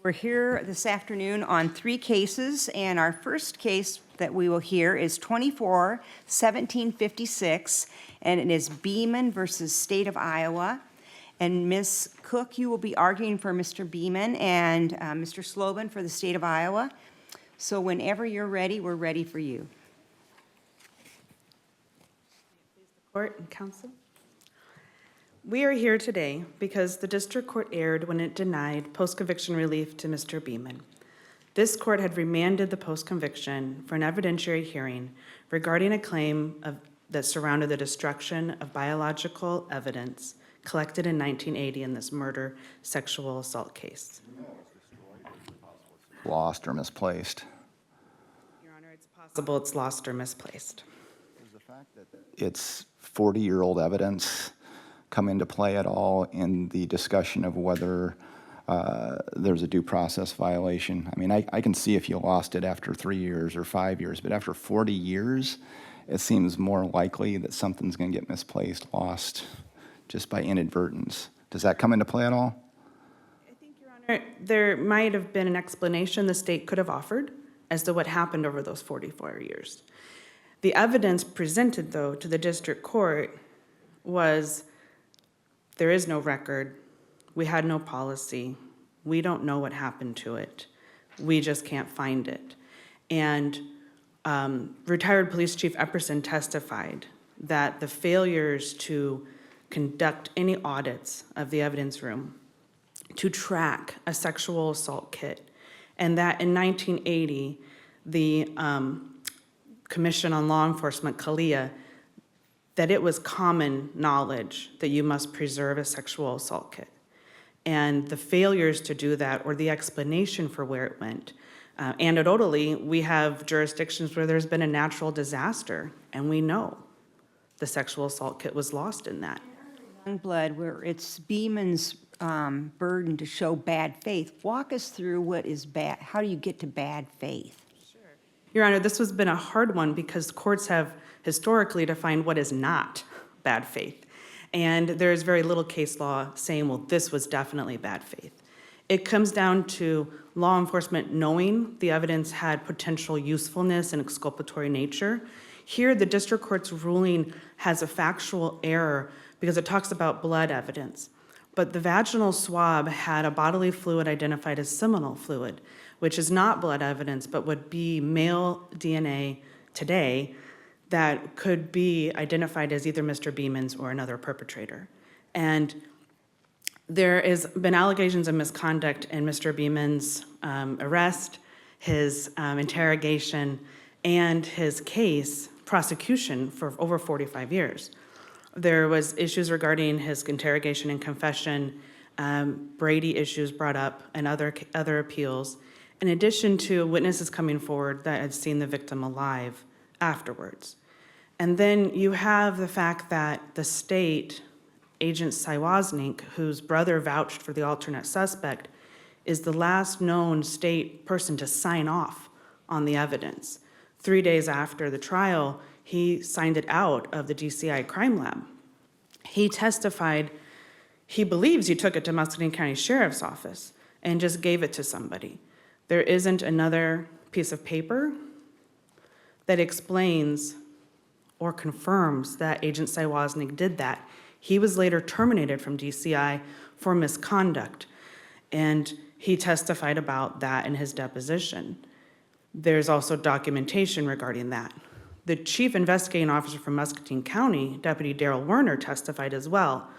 We're here this afternoon on 3 cases, and our first case that we will hear is 24-1756, and it is Beeman versus State of Iowa. And Ms. Cook, you will be arguing for Mr. Beeman, and Mr. Sloven for the State of Iowa. So whenever you're ready, we're ready for you. Court and counsel. We are here today because the district court erred when it denied post-conviction relief to Mr. Beeman. This court had remanded the post-conviction for an evidentiary hearing regarding a claim that surrounded the destruction of biological evidence collected in 1980 in this murder sexual assault case. Lost or misplaced. Your Honor, it's possible it's lost or misplaced. Does the fact that it's 40-year-old evidence come into play at all in the discussion of whether there's a due process violation? I mean, I can see if you lost it after 3 years or 5 years, but after 40 years, it seems more likely that something's going to get misplaced, lost, just by inadvertence. Does that come into play at all? I think, Your Honor, there might have been an explanation the state could have offered as to what happened over those 44 years. The evidence presented, though, to the district court was there is no record, we had no policy, we don't know what happened to it, we just can't find it. And retired Police Chief Epperson testified that the failures to conduct any audits of the evidence room, to track a sexual assault kit, and that in 1980, the Commission on Law Enforcement, CALEA, that it was common knowledge that you must preserve a sexual assault kit. And the failures to do that, or the explanation for where it went. Anecdotally, we have jurisdictions where there's been a natural disaster, and we know the sexual assault kit was lost in that. Young blood, where it's Beeman's burden to show bad faith. Walk us through what is bad. How do you get to bad faith? Your Honor, this has been a hard one because courts have historically defined what is not bad faith. And there's very little case law saying, well, this was definitely bad faith. It comes down to law enforcement knowing the evidence had potential usefulness and exculpatory nature. Here, the district court's ruling has a factual error because it talks about blood evidence. But the vaginal swab had a bodily fluid identified as seminal fluid, which is not blood evidence, but would be male DNA today that could be identified as either Mr. Beeman's or another perpetrator. And there has been allegations of misconduct in Mr. Beeman's arrest, his interrogation, and his case prosecution for over 45 years. There was issues regarding his interrogation and confession, Brady issues brought up, and other appeals, in addition to witnesses coming forward that had seen the victim alive afterwards. And then you have the fact that the state, Agent Siwaznik, whose brother vouched for the alternate suspect, is the last known state person to sign off on the evidence. 3 days after the trial, he signed it out of the DCI crime lab. He testified he believes he took it to Muscatine County Sheriff's Office and just gave it to somebody. There isn't another piece of paper that explains or confirms that Agent Siwaznik did that. He was later terminated from DCI for misconduct, and he testified about that in his deposition. There's also documentation regarding that. The chief investigating officer from Muscatine County, Deputy Daryl Werner, testified as well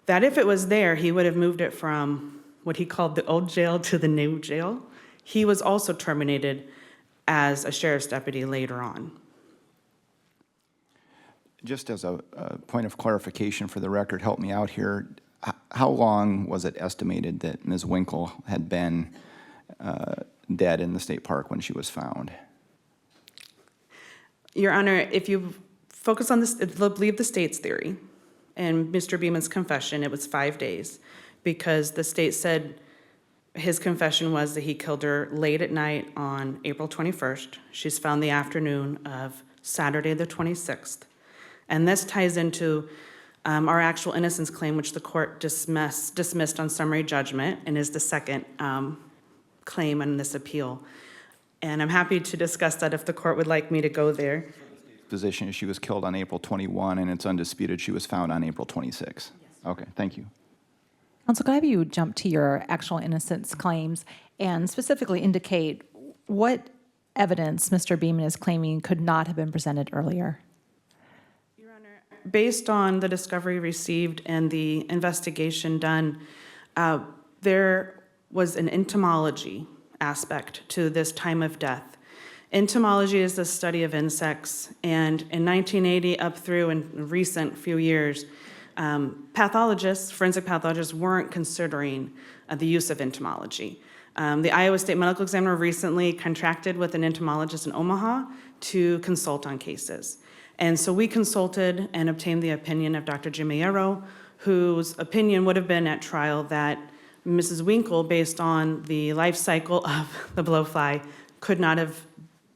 that if it was there, he would have moved it from what he called the old jail to the new jail. He was also terminated as a sheriff's deputy later on. Just as a point of clarification for the record, help me out here. How long was it estimated that Ms. Winkle had been dead in the state park when she was found? Your Honor, if you focus on this, believe the state's theory and Mr. Beeman's confession, it was 5 days because the state said his confession was that he killed her late at night on April 21st. She's found the afternoon of Saturday the 26th. And this ties into our actual innocence claim, which the court dismissed on summary judgment and is the second claim in this appeal. And I'm happy to discuss that if the court would like me to go there. Position is she was killed on April 21, and it's undisputed she was found on April 26. Okay, thank you. Counsel, can I have you jump to your actual innocence claims and specifically indicate what evidence Mr. Beeman is claiming could not have been presented earlier? Your Honor, based on the discovery received and the investigation done, there was an entomology aspect to this time of death. Entomology is the study of insects, and in 1980 up through in recent few years, pathologists, forensic pathologists, weren't considering the use of entomology. The Iowa State Medical Examiner recently contracted with an entomologist in Omaha to consult on cases. And so we consulted and obtained the opinion of Dr. Gimiero, whose opinion would have been at trial that Mrs. Winkle, based on the life cycle of the blowfly, could not have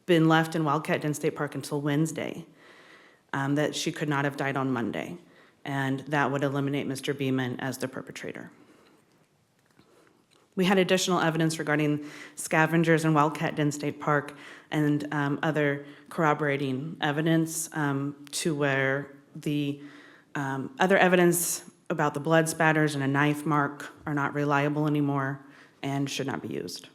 been left in Wildcat Den State Park until Wednesday, that she could not have died on Monday, and that would eliminate Mr. Beeman as the perpetrator. We had additional evidence regarding scavengers in Wildcat Den State Park and other corroborating evidence to where the other evidence about the blood spatters and a knife mark are not reliable anymore and should not be used.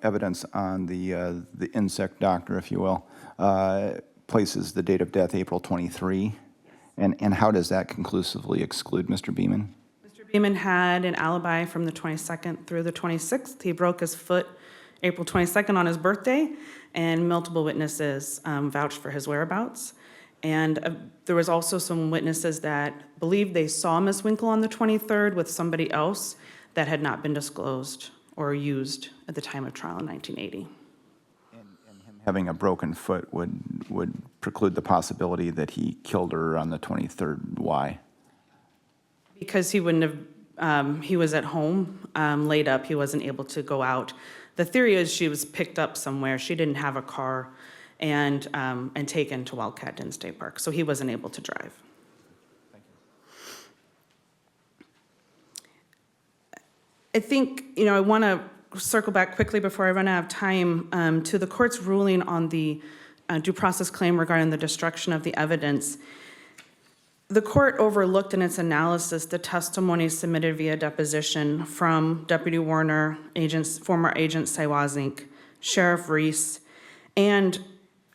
Evidence on the insect doctor, if you will, places the date of death April 23, and how does that conclusively exclude Mr. Beeman? Mr. Beeman had an alibi from the 22nd through the 26th. He broke his foot April 22nd on his birthday, and multiple witnesses vouched for his whereabouts. And there was also some witnesses that believed they saw Miss Winkle on the 23rd with somebody else that had not been disclosed or used at the time of trial in 1980. And him having a broken foot would preclude the possibility that he killed her on the 23rd. Why? Because he wouldn't have, he was at home, laid up, he wasn't able to go out. The theory is she was picked up somewhere, she didn't have a car, and taken to Wildcat Den State Park, so he wasn't able to drive. Thank you. I think, I want to circle back quickly before I run out of time to the court's ruling on the due process claim regarding the destruction of the evidence. The court overlooked in its analysis the testimony submitted via deposition from Deputy Warner, former Agent Sywazink, Sheriff Reese, and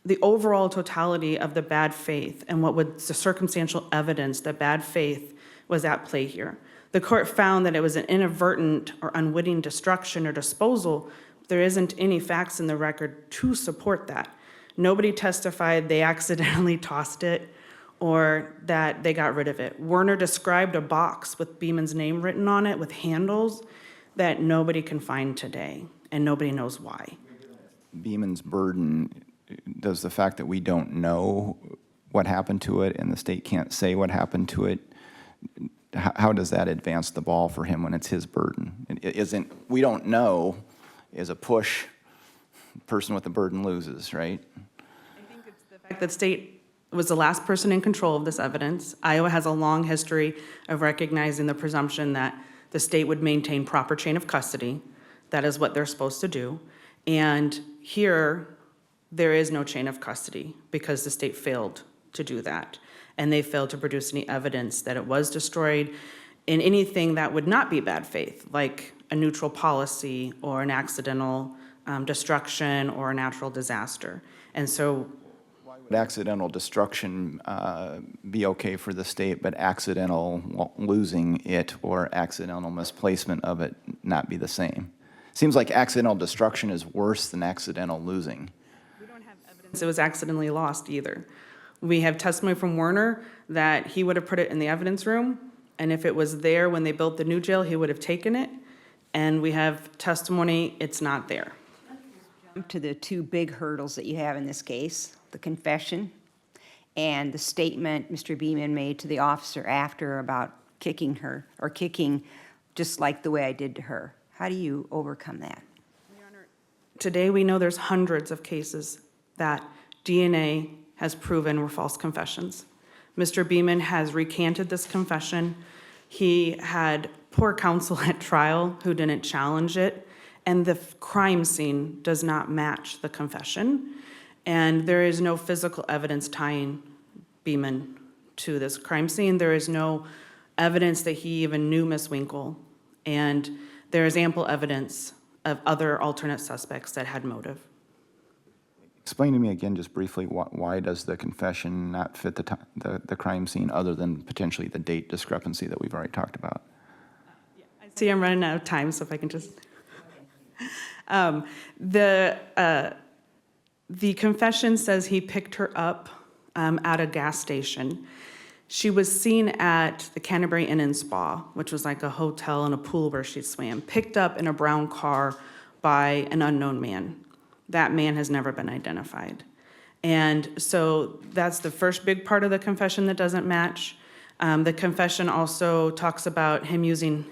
the overall totality of the bad faith and what was the circumstantial evidence that bad faith was at play here. The court found that it was an inadvertent or unwitting destruction or disposal. There isn't any facts in the record to support that. Nobody testified they accidentally tossed it or that they got rid of it. Werner described a box with Beeman's name written on it with handles that nobody can find today, and nobody knows why. Beeman's burden, does the fact that we don't know what happened to it and the state can't say what happened to it, how does that advance the ball for him when it's his burden? It isn't, we don't know is a push, person with the burden loses, right? I think it's the fact that state was the last person in control of this evidence. Iowa has a long history of recognizing the presumption that the state would maintain proper chain of custody. That is what they're supposed to do. And here, there is no chain of custody because the state failed to do that. And they failed to produce any evidence that it was destroyed in anything that would not be bad faith, like a neutral policy or an accidental destruction or a natural disaster. And so, Would accidental destruction be okay for the state, but accidental losing it or accidental misplacement of it not be the same? Seems like accidental destruction is worse than accidental losing. we don't have evidence it was accidentally lost either. We have testimony from Werner that he would have put it in the evidence room, and if it was there when they built the new jail, he would have taken it. And we have testimony it's not there. Jump to the two big hurdles that you have in this case, the confession and the statement Mr. Beeman made to the officer after about kicking her, or kicking just like the way I did to her. How do you overcome that? Today, we know there's hundreds of cases that DNA has proven were false confessions. Mr. Beeman has recanted this confession. He had poor counsel at trial who didn't challenge it, and the crime scene does not match the confession, and there is no physical evidence tying Beeman to this crime scene. There is no evidence that he even knew Miss Winkle, and there is ample evidence of other alternate suspects that had motive. Explain to me again, just briefly, why does the confession not fit the crime scene other than potentially the date discrepancy that we've already talked about? I see I'm running out of time, so if I can just... The confession says he picked her up at a gas station. She was seen at the Canterbury Inn and Spa, which was like a hotel and a pool where she swam, picked up in a brown car by an unknown man. That man has never been identified. And so that's the first big part of the confession that doesn't match. The confession also talks about him using...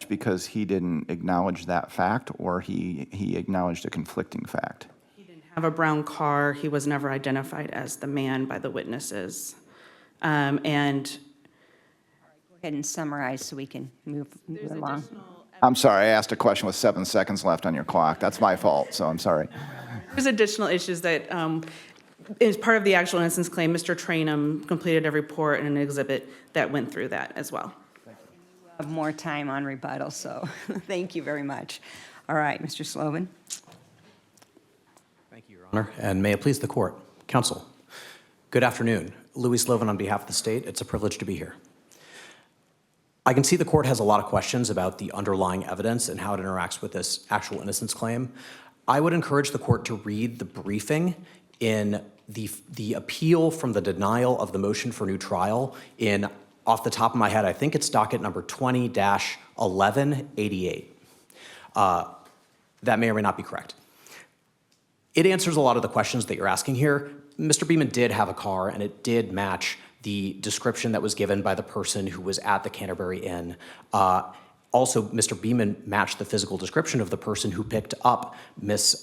Because he didn't acknowledge that fact, or he acknowledged a conflicting fact? He didn't have a brown car. He was never identified as the man by the witnesses. And Go ahead and summarize so we can move along. I'm sorry, I asked a question with 7 seconds left on your clock. That's my fault, so I'm sorry. there's additional issues that, as part of the actual innocence claim, Mr. Trainum completed a report and an exhibit that went through that as well. Have more time on rebuttal, so thank you very much. All right, Mr. Sloven. Thank you, Your Honor, and may it please the court. Counsel, good afternoon. Louis Sloven on behalf of the state. It's a privilege to be here. I can see the court has a lot of questions about the underlying evidence and how it interacts with this actual innocence claim. I would encourage the court to read the briefing in the appeal from the denial of the motion for new trial in, off the top of my head, I think it's docket number 20-1188. That may or may not be correct. It answers a lot of the questions that you're asking here. Mr. Beeman did have a car, and it did match the description that was given by the person who was at the Canterbury Inn. Also, Mr. Beeman matched the physical description of the person who picked up Miss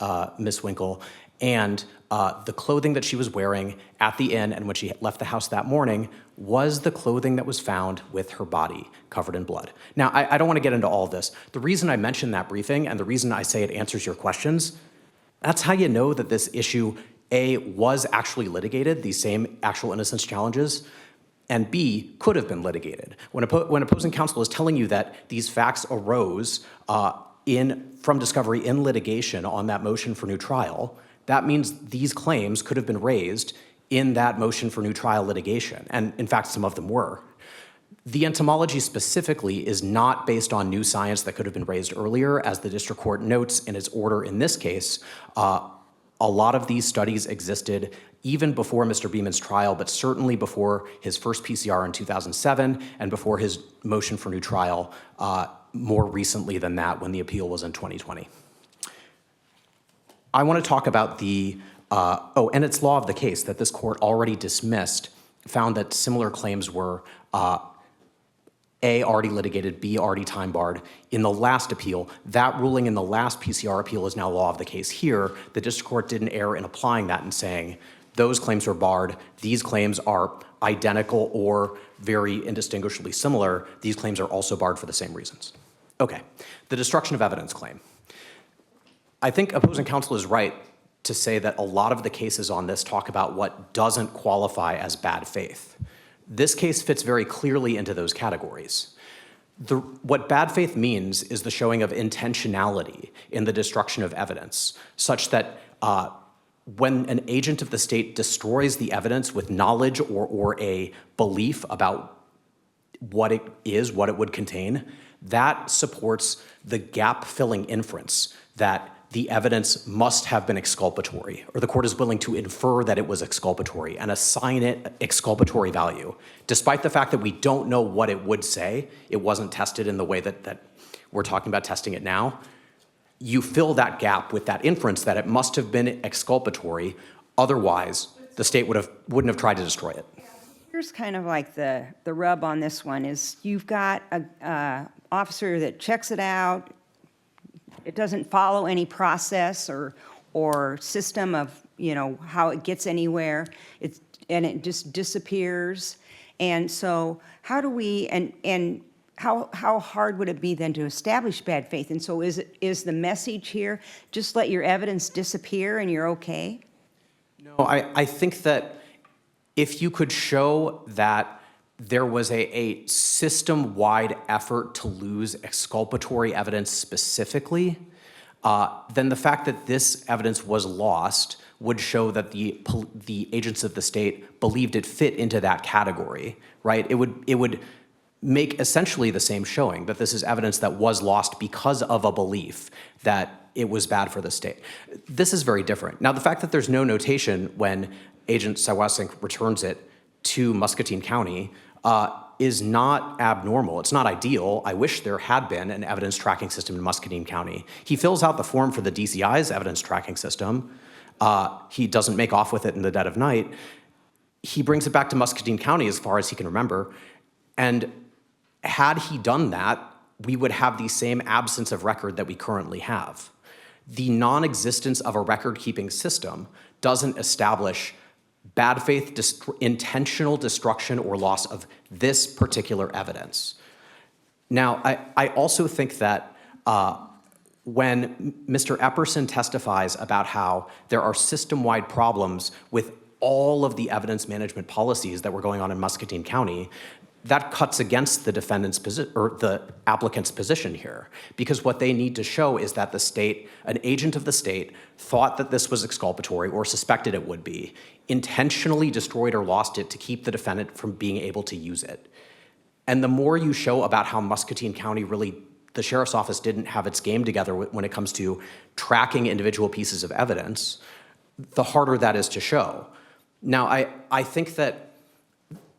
Winkle, and the clothing that she was wearing at the inn and when she left the house that morning was the clothing that was found with her body covered in blood. Now, I don't want to get into all of this. The reason I mentioned that briefing and the reason I say it answers your questions, that's how you know that this issue, A, was actually litigated, these same actual innocence challenges, and B, could have been litigated. When opposing counsel is telling you that these facts arose from discovery in litigation on that motion for new trial, that means these claims could have been raised in that motion for new trial litigation, and in fact, some of them were. The entomology specifically is not based on new science that could have been raised earlier. As the district court notes in its order in this case, a lot of these studies existed even before Mr. Beeman's trial, but certainly before his first PCR in 2007 and before his motion for new trial more recently than that when the appeal was in 2020. I want to talk about and it's law of the case that this court already dismissed, found that similar claims were A, already litigated, B, already time barred in the last appeal. That ruling in the last PCR appeal is now law of the case here. The district court didn't err in applying that and saying those claims were barred. These claims are identical or very indistinguishably similar. These claims are also barred for the same reasons. Okay, the destruction of evidence claim. I think opposing counsel is right to say that a lot of the cases on this talk about what doesn't qualify as bad faith. This case fits very clearly into those categories. What bad faith means is the showing of intentionality in the destruction of evidence, such that when an agent of the state destroys the evidence with knowledge or a belief about what it is, what it would contain, that supports the gap-filling inference that the evidence must have been exculpatory, or the court is willing to infer that it was exculpatory and assign it exculpatory value, despite the fact that we don't know what it would say. It wasn't tested in the way that we're talking about testing it now. You fill that gap with that inference that it must have been exculpatory, otherwise the state wouldn't have tried to destroy it. Here's kind of like the rub on this one is you've got a officer that checks it out. It doesn't follow any process or system of, how it gets anywhere. And it just disappears. And so how do we, and how hard would it be then to establish bad faith? And so is the message here, just let your evidence disappear and you're okay? No, I think that if you could show that there was a system-wide effort to lose exculpatory evidence specifically, then the fact that this evidence was lost would show that the agents of the state believed it fit into that category, right? It would make essentially the same showing, that this is evidence that was lost because of a belief that it was bad for the state. This is very different. Now, the fact that there's no notation when Agent Sawasink returns it to Muscatine County is not abnormal. It's not ideal. I wish there had been an evidence tracking system in Muscatine County. He fills out the form for the DCI's evidence tracking system. He doesn't make off with it in the dead of night. He brings it back to Muscatine County as far as he can remember. And had he done that, we would have the same absence of record that we currently have. The non-existence of a record-keeping system doesn't establish bad faith, intentional destruction or loss of this particular evidence. Now, I also think that when Mr. Epperson testifies about how there are system-wide problems with all of the evidence management policies that were going on in Muscatine County, that cuts against the defendant's position or the applicant's position here, because what they need to show is that the state, an agent of the state, thought that this was exculpatory or suspected it would be, intentionally destroyed or lost it to keep the defendant from being able to use it. And the more you show about how Muscatine County really, the sheriff's office didn't have its game together when it comes to tracking individual pieces of evidence, the harder that is to show. Now, I think that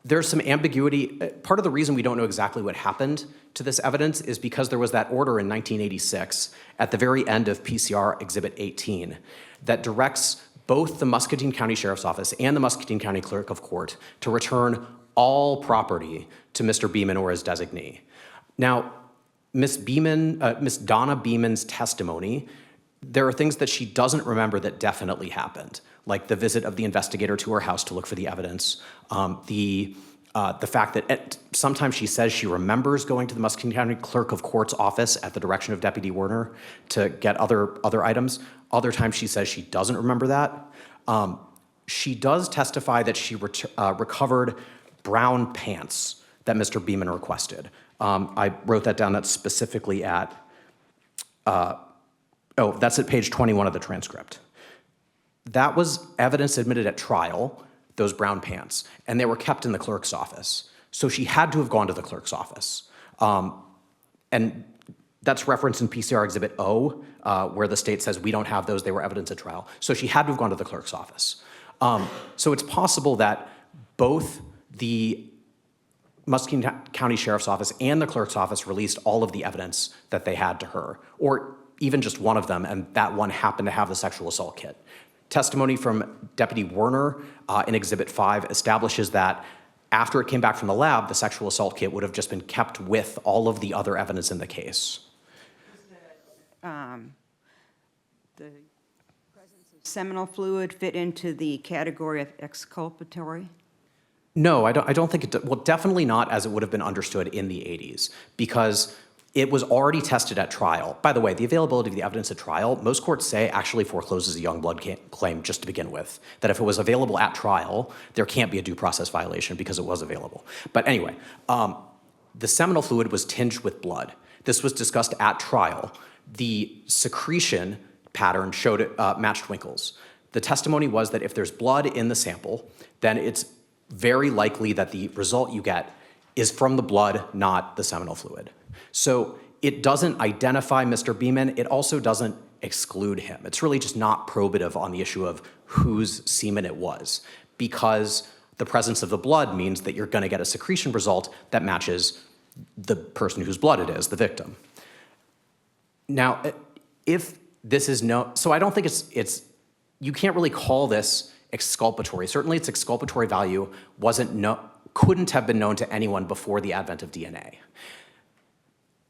there's some ambiguity. Part of the reason we don't know exactly what happened to this evidence is because there was that order in 1986 at the very end of PCR Exhibit 18 that directs both the Muscatine County Sheriff's Office and the Muscatine County Clerk of Court to return all property to Mr. Beeman or his designee. Now, Miss Donna Beeman's testimony, there are things that she doesn't remember that definitely happened, like the visit of the investigator to her house to look for the evidence, the fact that sometimes she says she remembers going to the Muscatine County Clerk of Court's office at the direction of Deputy Werner to get other items. Other times she says she doesn't remember that. She does testify that she recovered brown pants that Mr. Beeman requested. I wrote that down. That's specifically at, that's at page 21 of the transcript. That was evidence admitted at trial, those brown pants, and they were kept in the clerk's office. So she had to have gone to the clerk's office. And that's referenced in PCR Exhibit O, where the state says we don't have those, they were evidence at trial. So she had to have gone to the clerk's office. So it's possible that both the Muscatine County Sheriff's Office and the clerk's office released all of the evidence that they had to her, or even just one of them, and that one happened to have the sexual assault kit. Testimony from Deputy Werner in Exhibit 5 establishes that after it came back from the lab, the sexual assault kit would have just been kept with all of the other evidence in the case. The presence of seminal fluid fit into the category of exculpatory? No, I don't think it, well, definitely not as it would have been understood in the 80s, because it was already tested at trial. By the way, the availability of the evidence at trial, most courts say actually forecloses a young blood claim just to begin with. That if it was available at trial, there can't be a due process violation because it was available. But anyway, the seminal fluid was tinged with blood. This was discussed at trial. The secretion pattern showed it matched Nichols. The testimony was that if there's blood in the sample, then it's very likely that the result you get is from the blood, not the seminal fluid. So it doesn't identify Mr. Beeman. It also doesn't exclude him. It's really just not probative on the issue of whose semen it was, because the presence of the blood means that you're going to get a secretion result that matches the person whose blood it is, the victim. Now, if this is so I don't think it's you can't really call this exculpatory. Certainly its exculpatory value couldn't have been known to anyone before the advent of DNA.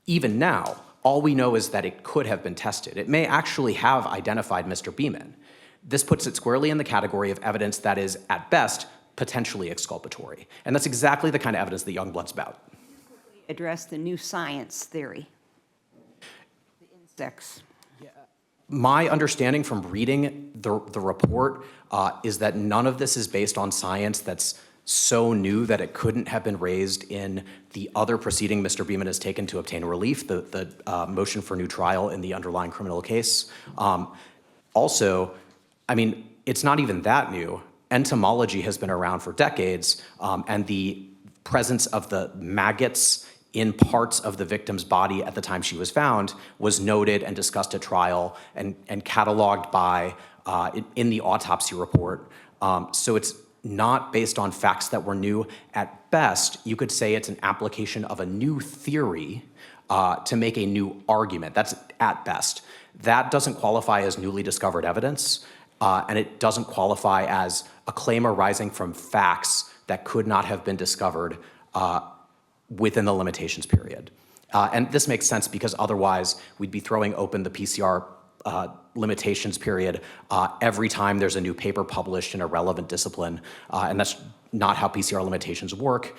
Even now, all we know is that it could have been tested. It may actually have identified Mr. Beeman. This puts it squarely in the category of evidence that is, at best, potentially exculpatory. And that's exactly the kind of evidence that Youngblood's about. address the new science theory? The insects. My understanding from reading the report is that none of this is based on science that's so new that it couldn't have been raised in the other proceeding Mr. Beeman has taken to obtain relief, the motion for new trial in the underlying criminal case. Also, I mean, it's not even that new. Entomology has been around for decades, and the presence of the maggots in parts of the victim's body at the time she was found was noted and discussed at trial and cataloged by in the autopsy report. So it's not based on facts that were new. At best, you could say it's an application of a new theory to make a new argument. That's at best. That doesn't qualify as newly discovered evidence, and it doesn't qualify as a claim arising from facts that could not have been discovered within the limitations period. And this makes sense because otherwise we'd be throwing open the PCR limitations period every time there's a new paper published in a relevant discipline, and that's not how PCR limitations work.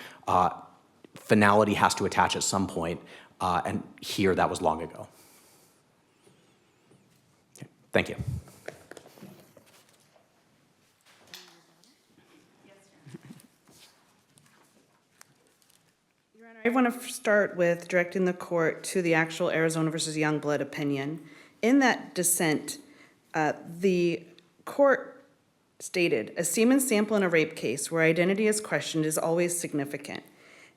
Finality has to attach at some point, and here that was long ago. Okay. Thank you. I want to start with directing the court to the actual Arizona versus Youngblood opinion. In that dissent, the court stated, a semen sample in a rape case where identity is questioned is always significant.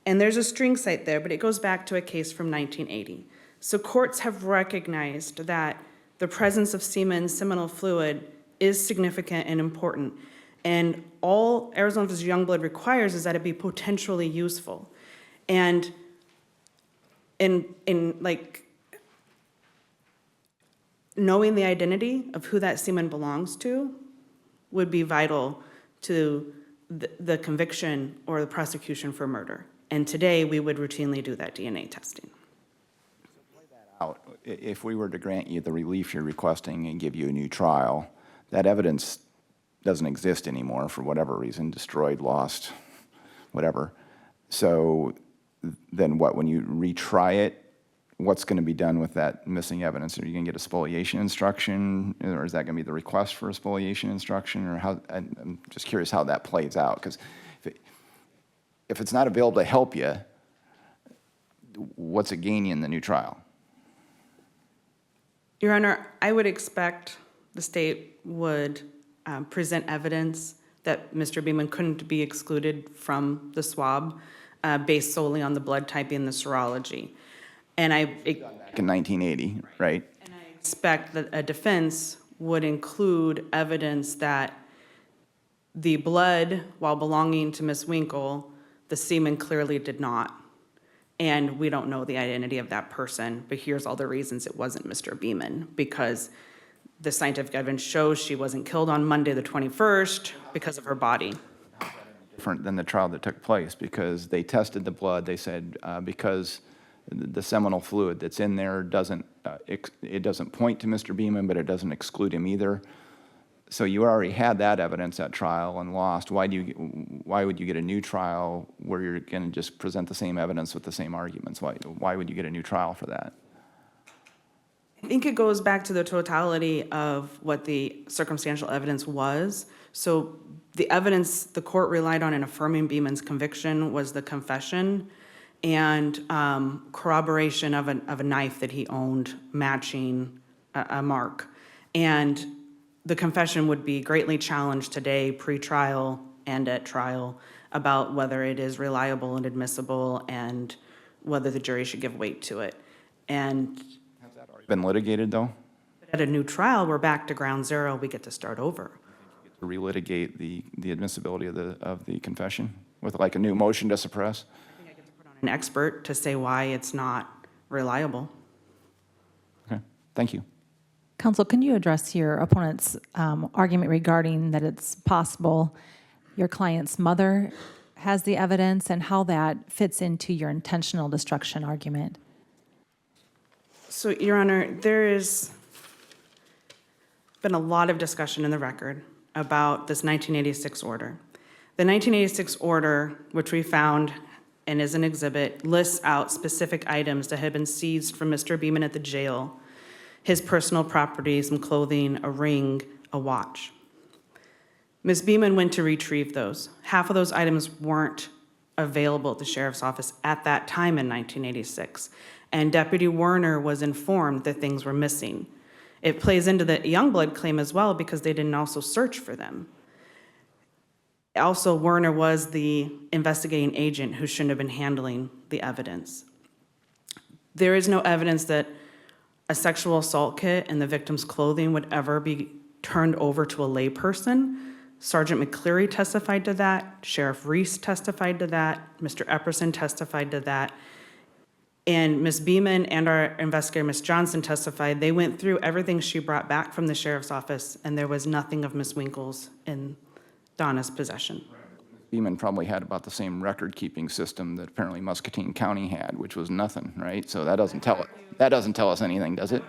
And there's a string cite there, but it goes back to a case from 1980. So courts have recognized that the presence of semen, seminal fluid, is significant and important. And all Arizona versus Youngblood requires is that it be potentially useful. And in like knowing the identity of who that semen belongs to would be vital to the conviction or the prosecution for murder. And today we would routinely do that DNA testing. If we were to grant you the relief you're requesting and give you a new trial, that evidence doesn't exist anymore for whatever reason, destroyed, lost, whatever. So then what, when you retry it, what's going to be done with that missing evidence? Are you going to get a spoliation instruction, or is that going to be the request for a spoliation instruction, or how? I'm just curious how that plays out, because if it's not available to help you, what's it gain you in the new trial? Your Honor, I would expect the state would present evidence that Mr. Beeman couldn't be excluded from the swab based solely on the blood type and the serology. And Back in 1980, right? And I expect that a defense would include evidence that the blood, while belonging to Ms. Winkle, the semen clearly did not. And we don't know the identity of that person, but here's all the reasons it wasn't Mr. Beeman, because the scientific evidence shows she wasn't killed on Monday the 21st because of her body. Different than the trial that took place, because they tested the blood. They said because the seminal fluid that's in there doesn't it doesn't point to Mr. Beeman, but it doesn't exclude him either. So you already had that evidence at trial and lost. Why would you get a new trial where you're going to just present the same evidence with the same arguments? Why would you get a new trial for that? I think it goes back to the totality of what the circumstantial evidence was. So the evidence the court relied on in affirming Beeman's conviction was the confession and corroboration of a knife that he owned matching a mark. And the confession would be greatly challenged today, pre-trial and at trial, about whether it is reliable and admissible and whether the jury should give weight to it. And Has that already been litigated, though? at a new trial, we're back to ground zero. We get to start over. To relitigate the admissibility of the confession with like a new motion to suppress? I think I get to put on an expert to say why it's not reliable. Okay, thank you. Counsel, can you address your opponent's argument regarding that it's possible your client's mother has the evidence and how that fits into your intentional destruction argument? So, Your Honor, there has been a lot of discussion in the record about this 1986 order. The 1986 order, which we found and as an exhibit, lists out specific items that had been seized from Mr. Beeman at the jail, his personal property, some clothing, a ring, a watch. Ms. Beeman went to retrieve those. Half of those items weren't available at the sheriff's office at that time in 1986, and Deputy Werner was informed that things were missing. It plays into the Youngblood claim as well because they didn't also search for them. Also, Werner was the investigating agent who shouldn't have been handling the evidence. There is no evidence that a sexual assault kit and the victim's clothing would ever be turned over to a layperson. Sergeant McCleary testified to that, Sheriff Reese testified to that, Mr. Epperson testified to that, and Ms. Beeman and our investigator, Ms. Johnson, testified. They went through everything she brought back from the sheriff's office, and there was nothing of Ms. Winkles in Donna's possession. Beeman probably had about the same record-keeping system that apparently Muscatine County had, which was nothing, right? So that doesn't tell us anything, does it?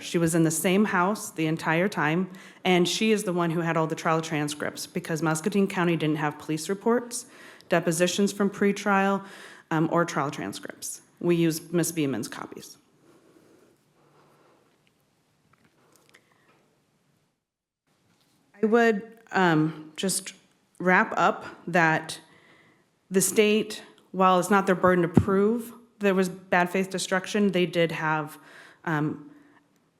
She was in the same house the entire time, and she is the one who had all the trial transcripts because Muscatine County didn't have police reports, depositions from pretrial, or trial transcripts. We used Ms. Beeman's copies. I would just wrap up that the state, while it's not their burden to prove there was bad faith destruction, they did have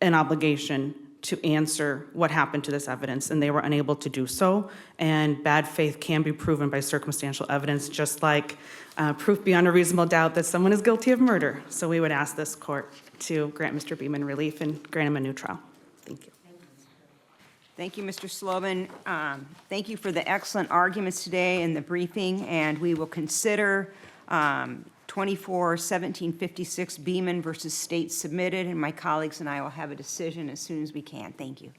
an obligation to answer what happened to this evidence, and they were unable to do so. And bad faith can be proven by circumstantial evidence, just like proof beyond a reasonable doubt that someone is guilty of murder. So we would ask this court to grant Mr. Beeman relief and grant him a new trial. Thank you. Thank you, Mr. Sloven. Thank you for the excellent arguments today and the briefing, and we will consider 24-1756 Beeman versus State submitted, and my colleagues and I will have a decision as soon as we can. Thank you.